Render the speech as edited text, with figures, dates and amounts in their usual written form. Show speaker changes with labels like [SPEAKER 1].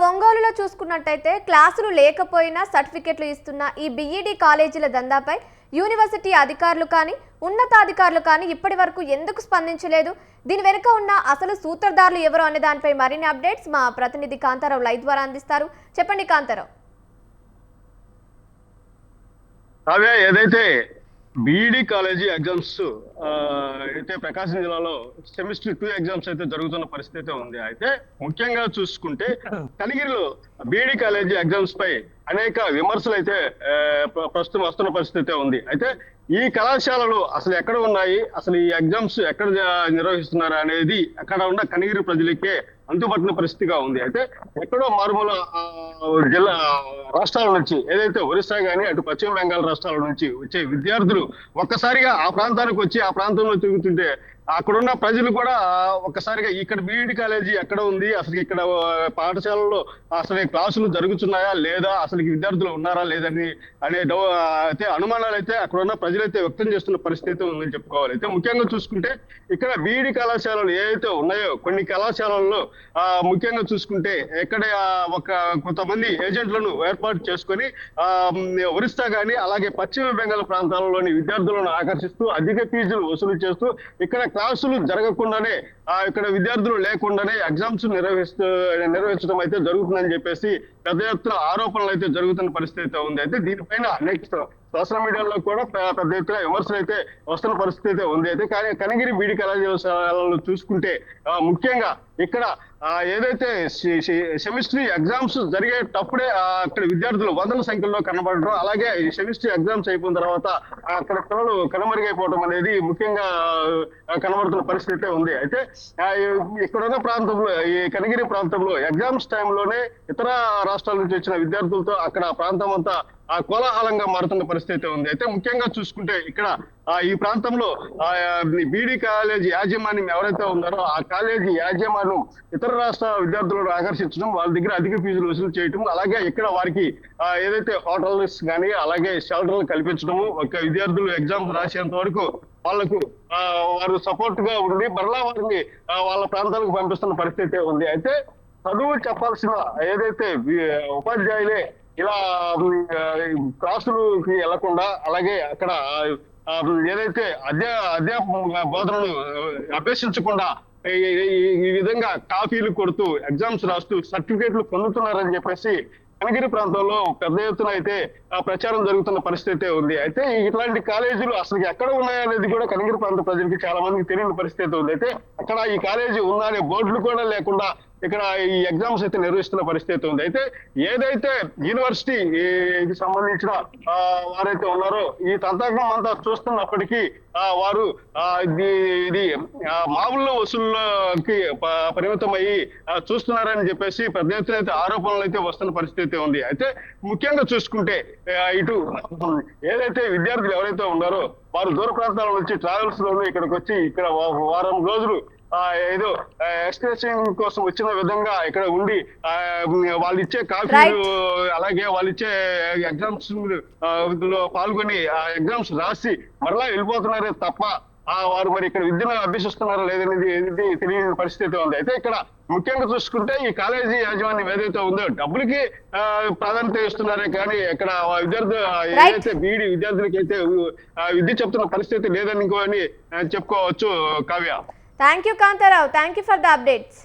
[SPEAKER 1] ఒంగోలులో చూసుకున్నట్టయితే క్లాసులు లేకపోయినా సర్టిఫికెట్లు ఇస్తున్న ఈ బీఈడీ కాలేజీల దందాపై యూనివర్సిటీ అధికారులు కానీ ఉన్నతాధికారులు కానీ ఇప్పటి వరకు ఎందుకు స్పందించలేదు? దీని వెనుక ఉన్న అసలు సూత్రధారులు ఎవరు అనే దానిపై మరిన్ని అప్డేట్స్ మా ప్రతినిధి కాంతారావు లైవ్ ద్వారా అందిస్తారు. చెప్పండి కాంతారావు.
[SPEAKER 2] ఏదైతే బీఈడీ కాలేజీ ఎగ్జామ్స్ అయితే ప్రకాశం జిల్లాలో సెమిస్టర్ 2 ఎగ్జామ్స్ అయితే జరుగుతున్న పరిస్థితి అయితే ఉంది. అయితే ముఖ్యంగా చూసుకుంటే కనిగిరిలో బీఈడీ కాలేజీ ఎగ్జామ్స్ పై అనేక విమర్శలు అయితే ప్రస్తుతం వస్తున్న పరిస్థితి ఉంది. అయితే ఈ కళాశాలలు అసలు ఎక్కడ ఉన్నాయి, అసలు ఈ ఎగ్జామ్స్ ఎక్కడ నిర్వహిస్తున్నారు అనేది అక్కడ ఉన్న కనిగిరి ప్రజలకే అంతుపట్టిన పరిస్థితిగా ఉంది. అయితే ఎక్కడో మారుమూల జిల్లా రాష్ట్రాల నుంచి, ఏదైతే ఒరిస్సా కానీ అటు పశ్చిమ బెంగాల్ రాష్ట్రాల నుంచి వచ్చే విద్యార్థులు ఒక్కసారిగా ఆ ప్రాంతానికి వచ్చి ఆ ప్రాంతంలో తిరుగుతుంటే అక్కడున్న ప్రజలు కూడా ఒక్కసారిగా ఇక్కడ బీఈడీ కాలేజీ ఎక్కడ ఉంది, అసలు ఇక్కడ పాఠశాలలో అసలు క్లాసులు జరుగుతున్నాయా లేదా, అసలు విద్యార్థులు ఉన్నారా లేదని అనే అయితే అనుమానాలు అయితే అక్కడున్న ప్రజలైతే వ్యక్తం చేస్తున్న పరిస్థితి ఉందని చెప్పుకోవాలి. అయితే ముఖ్యంగా చూసుకుంటే ఇక్కడ బీఈడీ కళాశాలలు ఏవైతే ఉన్నాయో కొన్ని కళాశాలల్లో ముఖ్యంగా చూసుకుంటే ఎక్కడ కొంతమంది ఏజెంట్లను ఏర్పాటు చేసుకొని ఒరిస్సా కానీ అలాగే పశ్చిమ బెంగాల్ ప్రాంతాలలోని విద్యార్థులను ఆకర్షిస్తూ అధిక ఫీజులు వసూలు చేస్తూ ఇక్కడ క్లాసులు జరగకుండానే ఇక్కడ విద్యార్థులు లేకుండానే ఎగ్జామ్స్ నిర్వహించడం అయితే జరుగుతుందని చెప్పేసి పెద్ద ఎత్తున ఆరోపణలు అయితే జరుగుతున్న పరిస్థితి అయితే ఉంది. అయితే దీనిపైన అనేక సోషల్ మీడియాలో కూడా పెద్ద ఎత్తున విమర్శలు అయితే వస్తున్న పరిస్థితి అయితే ఉంది. అయితే కానీ కనిగిరి బీఈడీ కళాశాలలో చూసుకుంటే ముఖ్యంగా ఇక్కడ ఏదైతే సెమిస్టర్ ఎగ్జామ్స్ జరిగేటప్పుడే అక్కడ విద్యార్థులు వందల సంఖ్యలో కనబడడం, అలాగే సెమిస్టర్ ఎగ్జామ్స్ అయిపోయిన తర్వాత అక్కడ పిల్లలు కనుమరుగైపోవడం అనేది ముఖ్యంగా కనబడుతున్న పరిస్థితి ఉంది. అయితే ఇక్కడున్న ప్రాంతంలో ఈ కనిగిరి ప్రాంతంలో ఎగ్జామ్స్ టైంలోనే ఇతర రాష్ట్రాల నుంచి వచ్చిన విద్యార్థులతో అక్కడ ప్రాంతం అంతా కోలాహలంగా మారుతున్న పరిస్థితి ఉంది. అయితే ముఖ్యంగా చూసుకుంటే ఇక్కడ ఈ ప్రాంతంలో బీఈడీ కాలేజీ యాజమాన్యం ఎవరైతే ఉన్నారో ఆ కాలేజీ యాజమాన్యం ఇతర రాష్ట్ర విద్యార్థులను ఆకర్షించడం, వాళ్ళ దగ్గర అధిక ఫీజులు వసూలు చేయడం, అలాగే ఇక్కడ వారికి ఏదైతే హోటల్స్ కానీ అలాగే షెల్టర్లు కల్పించడము, ఒక విద్యార్థులు ఎగ్జామ్స్ రాసేంత వరకు వాళ్లకు వారు సపోర్ట్ గా ఉండి మరలా వారిని వాళ్ళ ప్రాంతాలకు పంపిస్తున్న పరిస్థితి ఉంది. అయితే చదువు చెప్పాల్సిన ఏదైతే ఉపాధ్యాయులే ఇలా క్లాసులకి వెళ్లకుండా అలాగే అక్కడ ఏదైతే అధ్యాపక బోధనలు అభ్యసించకుండా ఈ విధంగా కాపీలు కొడుతూ ఎగ్జామ్స్ రాస్తూ సర్టిఫికేట్లు పొందుతున్నారని చెప్పేసి కనిగిరి ప్రాంతంలో పెద్ద ఎత్తున అయితే ప్రచారం జరుగుతున్న పరిస్థితి ఉంది. అయితే ఇట్లాంటి కాలేజీలు అసలు ఎక్కడ ఉన్నాయనేది కూడా కనిగిరి ప్రాంత ప్రజలకి చాలా మందికి తెలియని పరిస్థితి ఉంది. అయితే అక్కడ ఈ కాలేజీ ఉందనే బోర్డులు కూడా లేకుండా ఇక్కడ ఈ ఎగ్జామ్స్ అయితే నిర్వహిస్తున్న పరిస్థితి ఉంది. అయితే ఏదైతే యూనివర్సిటీకి సంబంధించిన వారైతే ఉన్నారో ఈ తంత్రం అంతా చూస్తున్నప్పటికీ వారు ఇది మామూలు వసూళ్ళకి పరిమితం అయ్యి చూస్తున్నారని చెప్పేసి పెద్ద ఎత్తున అయితే ఆరోపణలు అయితే వస్తున్న పరిస్థితి ఉంది. అయితే ముఖ్యంగా చూసుకుంటే ఇటు ఏదైతే విద్యార్థులు ఎవరైతే ఉన్నారో వారు దూర ప్రాంతాల నుంచి ట్రావెల్స్ లోను ఇక్కడికి వచ్చి ఇక్కడ వారం రోజులు ఏదో ఎక్స్ప్రెషన్ కోసం వచ్చిన విధంగా ఇక్కడ ఉండి వాళ్ళు ఇచ్చే కాఫీలు అలాగే వాళ్ళు ఇచ్చే ఎగ్జామ్స్ లో పాల్గొని ఆ ఎగ్జామ్స్ రాసి మరలా వెళ్ళిపోతున్నారే తప్ప వారు మరి ఇక్కడ విద్యను అభ్యసిస్తున్నారా లేదనేది తెలియని పరిస్థితి ఉంది. అయితే ఇక్కడ ముఖ్యంగా చూసుకుంటే ఈ కాలేజీ యాజమాన్యం ఏదైతే ఉందో డబ్బులకి ప్రాధాన్యత ఇస్తున్నారే కానీ ఇక్కడ విద్యార్థులు ఏదైతే బీఈడీ విద్యార్థులకి అయితే విద్య చెప్తున్న పరిస్థితి లేదని చెప్పుకోవచ్చు. Kavya.
[SPEAKER 1] Thank you, Kantarao. Thank you for the updates.